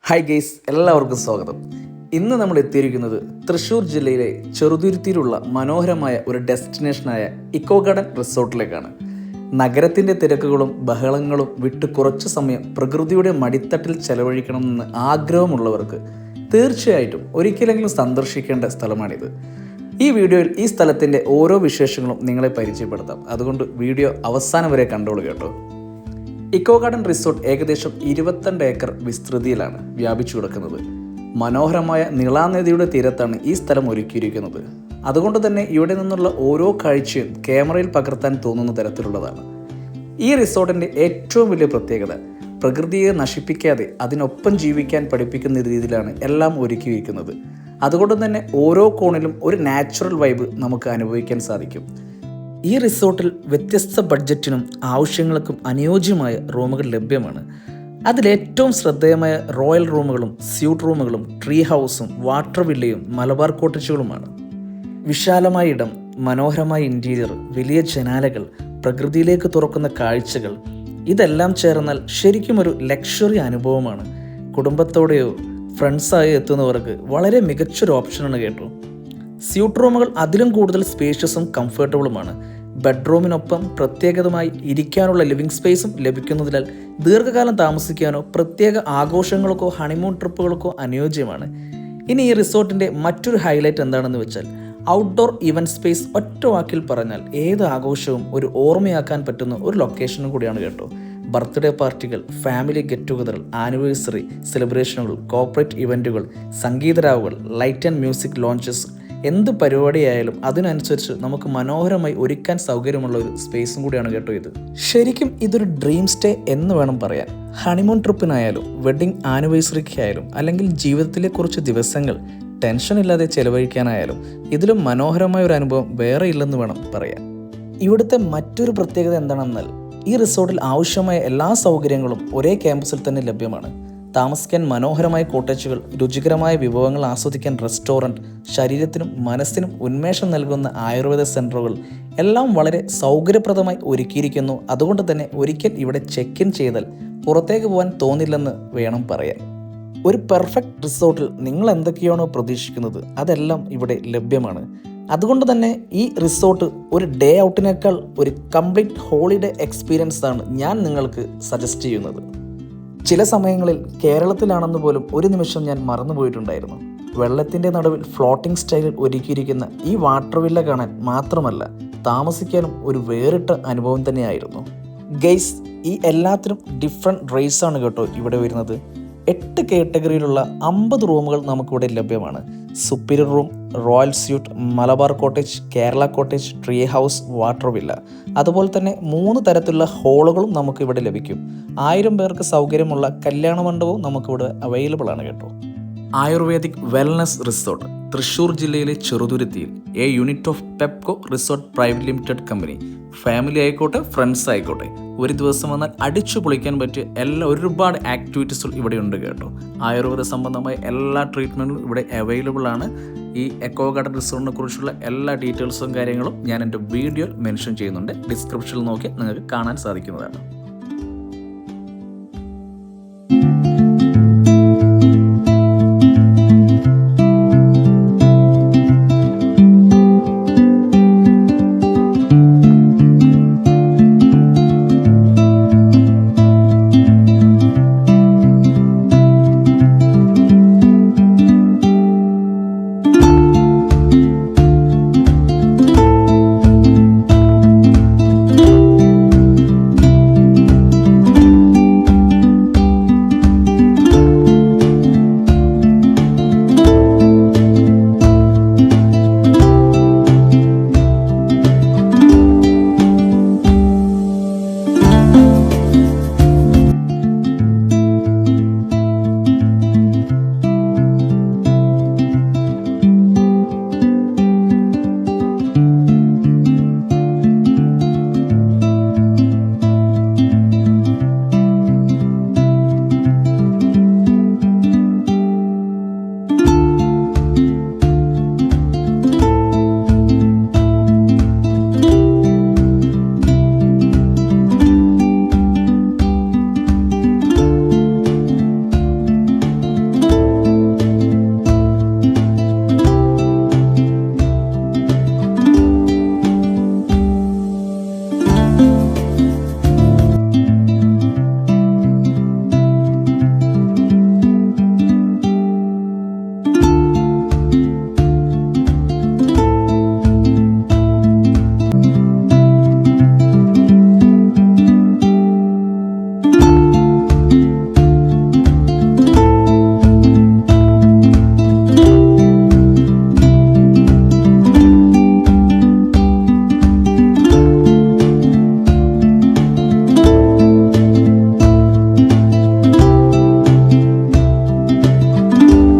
Hi guys, എല്ലാവർക്കും സ്വാഗതം. ഇന്ന് നമ്മൾ എത്തിയിരിക്കുന്നത് തൃശ്ശൂർ ജില്ലയിലെ ചെറുതുരുത്തിയിലുള്ള മനോഹരമായ ഒരു ഡെസ്റ്റിനേഷനായ ഇക്കോ ഗാർഡൻ റിസോർട്ടിലേക്കാണ്. നഗരത്തിൻ്റെ തിരക്കുകളും ബഹളങ്ങളും വിട്ട് കുറച്ച് സമയം പ്രകൃതിയുടെ മടിത്തട്ടിൽ ചെലവഴിക്കണമെന്ന് ആഗ്രഹമുള്ളവർക്ക് തീർച്ചയായിട്ടും ഒരിക്കലെങ്കിലും സന്ദർശിക്കേണ്ട സ്ഥലമാണിത്. ഈ വീഡിയോയിൽ ഈ സ്ഥലത്തിൻ്റെ ഓരോ വിശേഷങ്ങളും നിങ്ങളെ പരിചയപ്പെടുത്താം. അതുകൊണ്ട് വീഡിയോ അവസാനം വരെ കണ്ടോളൂ കേട്ടോ. ഇക്കോ ഗാർഡൻ റിസോർട്ട് ഏകദേശം 22 ഏക്കർ വിസ്തൃതിയിലാണ് വ്യാപിച്ചു കിടക്കുന്നത്. മനോഹരമായ നിളാനദിയുടെ തീരത്താണ് ഈ സ്ഥലം ഒരുക്കിയിരിക്കുന്നത്. അതുകൊണ്ട് തന്നെ ഇവിടെ നിന്നുള്ള ഓരോ കാഴ്ചയും ക്യാമറയിൽ പകർത്താൻ തോന്നുന്ന തരത്തിലുള്ളതാണ്. ഈ റിസോർട്ടിൻ്റെ ഏറ്റവും വലിയ പ്രത്യേകത പ്രകൃതിയെ നശിപ്പിക്കാതെ അതിനൊപ്പം ജീവിക്കാൻ പഠിപ്പിക്കുന്ന രീതിയിലാണ് എല്ലാം ഒരുക്കിയിരിക്കുന്നത്. അതുകൊണ്ട് തന്നെ ഓരോ കോണിലും ഒരു നാച്ചുറൽ വൈബ് നമുക്ക് അനുഭവിക്കാൻ സാധിക്കും. ഈ റിസോർട്ടിൽ വ്യത്യസ്ത ബഡ്ജറ്റിനും ആവശ്യങ്ങൾക്കും അനുയോജ്യമായ റൂമുകൾ ലഭ്യമാണ്. അതിലേറ്റവും ശ്രദ്ധേയമായ റോയൽ റൂമുകളും സ്യൂട്ട് റൂമുകളും ട്രീ ഹൗസും വാട്ടർ വില്ലയും മലബാർ കോട്ടേജുകളുമാണ്. വിശാലമായ ഇടം, മനോഹരമായ ഇൻറ്റീരിയർ, വലിയ ജനാലകൾ, പ്രകൃതിയിലേക്ക് തുറക്കുന്ന കാഴ്ചകൾ, ഇതെല്ലാം ചേർന്നാൽ ശരിക്കും ഒരു ലക്ഷറി അനുഭവമാണ്. കുടുംബത്തോടെയോ ഫ്രണ്ട്സായോ എത്തുന്നവർക്ക് വളരെ മികച്ചൊരു ഓപ്ഷനാണ് കേട്ടോ. സ്യൂട്ട് റൂമുകൾ അതിലും കൂടുതൽ സ്പേഷ്യസും കംഫർട്ടബിളുമാണ്. ബെഡ്റൂമിനൊപ്പം പ്രത്യേകമായി ഇരിക്കാനുള്ള ലിവിംഗ് സ്പേസും ലഭിക്കുന്നതിനാൽ ദീർഘകാലം താമസിക്കാനോ പ്രത്യേക ആഘോഷങ്ങൾക്കോ ഹണിമൂൺ ട്രിപ്പുകൾക്കോ അനുയോജ്യമാണ്. ഇനി ഈ റിസോർട്ടിൻ്റെ മറ്റൊരു ഹൈലൈറ്റ് എന്താണെന്ന് വെച്ചാൽ ഔട്ട്ഡോർ ഇവൻറ്റ് സ്പേസ്. ഒറ്റ വാക്കിൽ പറഞ്ഞാൽ ഏത് ആഘോഷവും ഒരു ഓർമ്മയാക്കാൻ പറ്റുന്ന ഒരു ലൊക്കേഷനും കൂടിയാണ് കേട്ടോ. ബർത്ത്ഡേ പാർട്ടികൾ, ഫാമിലി ഗെറ്റ് ടുഗദർ, ആനിവേഴ്സറി സെലിബ്രേഷനുകൾ, കോർപ്പറേറ്റ് ഇവൻറ്റുകൾ, സംഗീതരാവുകൾ, ലൈറ്റ് ആൻഡ് മ്യൂസിക് ലോഞ്ചസ്, എന്ത് പരിപാടിയായാലും അതിനനുസരിച്ച് നമുക്ക് മനോഹരമായി ഒരുക്കാൻ സൗകര്യമുള്ള ഒരു സ്പേസും കൂടിയാണ് കേട്ടോ ഇത്. ശരിക്കും ഇതൊരു ഡ്രീം സ്റ്റേ എന്ന് വേണം പറയാൻ. ഹണിമൂൺ ട്രിപ്പിനായാലും വെഡ്ഡിംഗ് ആനിവേഴ്സറിക്കായാലും അല്ലെങ്കിൽ ജീവിതത്തിലെ കുറച്ച് ദിവസങ്ങൾ ടെൻഷൻ ഇല്ലാതെ ചെലവഴിക്കാനായാലും ഇതിലും മനോഹരമായ ഒരു അനുഭവം വേറെ ഇല്ലെന്ന് വേണം പറയാൻ. ഇവിടുത്തെ മറ്റൊരു പ്രത്യേകത എന്താണെന്നാൽ ഈ റിസോർട്ടിൽ ആവശ്യമായ എല്ലാ സൗകര്യങ്ങളും ഒരേ ക്യാമ്പസിൽ തന്നെ ലഭ്യമാണ്. താമസിക്കാൻ മനോഹരമായ കോട്ടേജുകൾ, രുചികരമായ വിഭവങ്ങൾ ആസ്വദിക്കാൻ റെസ്റ്റോറൻറ്റ്, ശരീരത്തിനും മനസ്സിനും ഉന്മേഷം നൽകുന്ന ആയുർവേദ സെൻറ്ററുകൾ എല്ലാം വളരെ സൗകര്യപ്രദമായി ഒരുക്കിയിരിക്കുന്നു. അതുകൊണ്ട് തന്നെ ഒരിക്കൽ ഇവിടെ ചെക്ക് ഇൻ ചെയ്താൽ പുറത്തേക്ക് പോകാൻ തോന്നില്ലെന്ന് വേണം പറയാൻ. ഒരു പെർഫെക്റ്റ് റിസോർട്ടിൽ നിങ്ങൾ എന്തൊക്കെയാണോ പ്രതീക്ഷിക്കുന്നത് അതെല്ലാം ഇവിടെ ലഭ്യമാണ്. അതുകൊണ്ട് തന്നെ ഈ റിസോർട്ട് ഒരു ഡേ ഔട്ടിനേക്കാൾ ഒരു കംപ്ലീറ്റ് ഹോളിഡേ എക്സ്പീരിയൻസ് ആണ് ഞാൻ നിങ്ങൾക്ക് സജസ്റ്റ് ചെയ്യുന്നത്. ചില സമയങ്ങളിൽ കേരളത്തിലാണെന്ന് പോലും ഒരു നിമിഷം ഞാൻ മറന്നുപോയിട്ടുണ്ടായിരുന്നു. വെള്ളത്തിൻ്റെ നടുവിൽ ഫ്ലോട്ടിംഗ് സ്റ്റൈലിൽ ഒരുക്കിയിരിക്കുന്ന ഈ വാട്ടർ വില്ല കാണാൻ മാത്രമല്ല താമസിക്കാനും ഒരു വേറിട്ട അനുഭവം തന്നെയായിരുന്നു. ഗെയ്സ്, ഈ എല്ലാത്തിനും ഡിഫറെൻറ്റ് റേറ്റ്സാണ് കേട്ടോ ഇവിടെ വരുന്നത്. 8 കാറ്റഗറിയിലുള്ള 50 റൂമുകൾ നമുക്കിവിടെ ലഭ്യമാണ്. Superior room, royal suite, Malabar cottage, Kerala cottage, tree house, water villa, അതുപോലെ തന്നെ 3 തരത്തിലുള്ള ഹോളുകളും നമുക്കിവിടെ ലഭിക്കും. 1000 പേർക്ക് സൗകര്യമുള്ള കല്യാണ മണ്ഡപവും നമുക്കിവിടെ അവൈലബിൾ ആണ് കേട്ടോ. ആയുർവേദിക് വെൽനസ് റിസോർട്ട് തൃശ്ശൂർ ജില്ലയിലെ ചെറുതുരുത്തിയിൽ a unit of Pepco resort private limited company. Family ആയിക്കോട്ടെ ഫ്രണ്ട്സ് ആയിക്കോട്ടെ ഒരു ദിവസം വന്നാൽ അടിച്ചു പൊളിക്കാൻ പറ്റിയ ഒരുപാട് ആക്ടിവിറ്റീസുകൾ ഇവിടെ ഉണ്ട് കേട്ടോ. ആയുർവേദ സംബന്ധമായ എല്ലാ ട്രീറ്റ്മെൻറ്റും ഇവിടെ അവൈലബിൾ ആണ്. ഈ എക്കോ ഗാർഡൻ റിസോർട്ടിനെ കുറിച്ചുള്ള എല്ലാ ഡീറ്റെയിൽസും കാര്യങ്ങളും ഞാൻ എൻ്റെ വീഡിയോയിൽ മെൻഷൻ ചെയ്യുന്നുണ്ട്. ഡിസ്ക്രിപ്ഷനിൽ നോക്കി നിങ്ങൾക്ക് കാണാൻ സാധിക്കുന്നതാണ്.